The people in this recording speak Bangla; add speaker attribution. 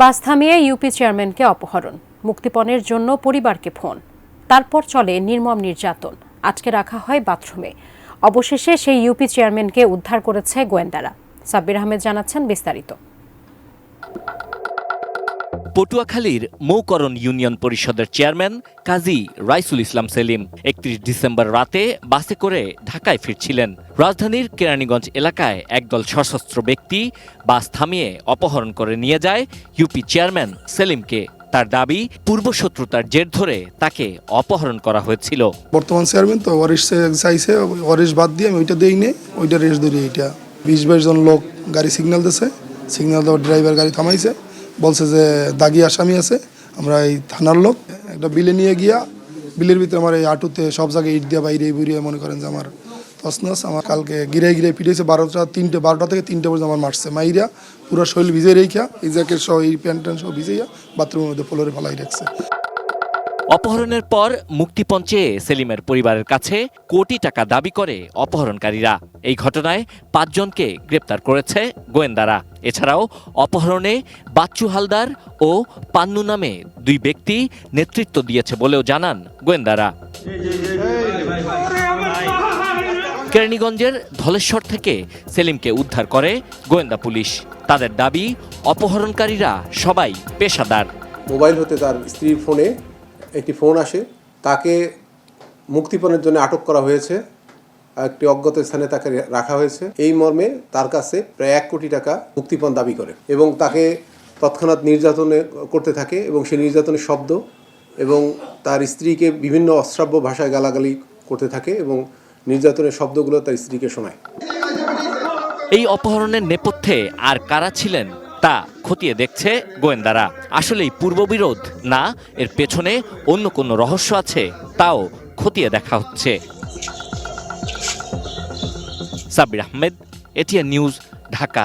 Speaker 1: বাস থামিয়ে ইউপি চেয়ারম্যানকে অপহরণ, মুক্তিপণের জন্য পরিবারকে ফোন, তারপর চলে নির্মম নির্যাতন। আটকে রাখা হয় বাথরুমে। অবশেষে সেই ইউপি চেয়ারম্যানকে উদ্ধার করেছে গোয়েন্দারা। সাব্বির আহমেদ জানাচ্ছেন বিস্তারিত।
Speaker 2: পটুয়াখালীর মৌকরণ ইউনিয়ন পরিষদের চেয়ারম্যান কাজী রাইসুল ইসলাম সেলিম ৩১ ডিসেম্বর রাতে বাসে করে ঢাকায় ফিরছিলেন। রাজধানীর কেরানীগঞ্জ এলাকায় একদল সশস্ত্র ব্যক্তি বাস থামিয়ে অপহরণ করে নিয়ে যায় ইউপি চেয়ারম্যান সেলিমকে। তার দাবি, পূর্বশত্রুতার জের ধরে তাকে অপহরণ করা হয়েছিল।
Speaker 3: বর্তমান চেয়ারম্যান তো ওয়ারিশ চাইছে, ওয়ারিশ বাদ দিয়ে আমি ওইটা দিই নেই, ওইটা রেস ধরি। এইটা ২০-২২ জন লোক গাড়ি সিগন্যাল দিয়েছে, সিগন্যাল দেওয়ার ড্রাইভার গাড়ি থামাইছে, বলছে যে দাগি আসামি আছে, আমরা এই থানার লোক। একটা বিলে নিয়ে গিয়া বিলের ভিতরে আমার এই আটুতে সব জায়গায় ইট দিয়ে বাইরে বুড়িয়ে মনে করেন যে আমার তসনস। আমার কালকে গিরাই পিটিয়েছে ১২টা থেকে ৩টে পর্যন্ত আমার মারছে মাইরা, পুরো শরীর ভিজে রেখা, এই জ্যাকেট সহ এই প্যান্ট ট্যান্ট সহ ভিজাইয়া বাথরুমের মধ্যে ফ্লোরে ফেলাই রাখছে।
Speaker 2: অপহরণের পর মুক্তিপণ চেয়ে সেলিমের পরিবারের কাছে কোটি টাকা দাবি করে অপহরণকারীরা। এই ঘটনায় ৫ জনকে গ্রেপ্তার করেছে গোয়েন্দারা। এছাড়াও অপহরণে বাচ্চু হালদার ও পান্নু নামে ২ ব্যক্তি নেতৃত্ব দিয়েছে বলেও জানান গোয়েন্দারা। কেরানীগঞ্জের ধলেশ্বর থেকে সেলিমকে উদ্ধার করে গোয়েন্দা পুলিশ। তাদের দাবি, অপহরণকারীরা সবাই পেশাদার।
Speaker 4: মোবাইল হতে তার স্ত্রীর ফোনে একটি ফোন আসে, তাকে মুক্তিপণের জন্য আটক করা হয়েছে, একটি অজ্ঞাত স্থানে তাকে রাখা হয়েছে। এই মর্মে তার কাছে প্রায় ১ কোটি টাকা মুক্তিপণ দাবি করে এবং তাকে তৎক্ষণাৎ নির্যাতন করতে থাকে এবং সেই নির্যাতনের শব্দ এবং তার স্ত্রীকে বিভিন্ন অশ্রাব্য ভাষায় গালাগালি করতে থাকে এবং নির্যাতনের শব্দগুলো তার স্ত্রীকে শোনায়।
Speaker 2: এই অপহরণের নেপথ্যে আর কারা ছিলেন তা খতিয়ে দেখছে গোয়েন্দারা। আসলেই পূর্ববিরোধ, না এর পেছনে অন্য কোনো রহস্য আছে, তাও খতিয়ে দেখা হচ্ছে। Sabbir Ahmed, ATN news, Dhaka.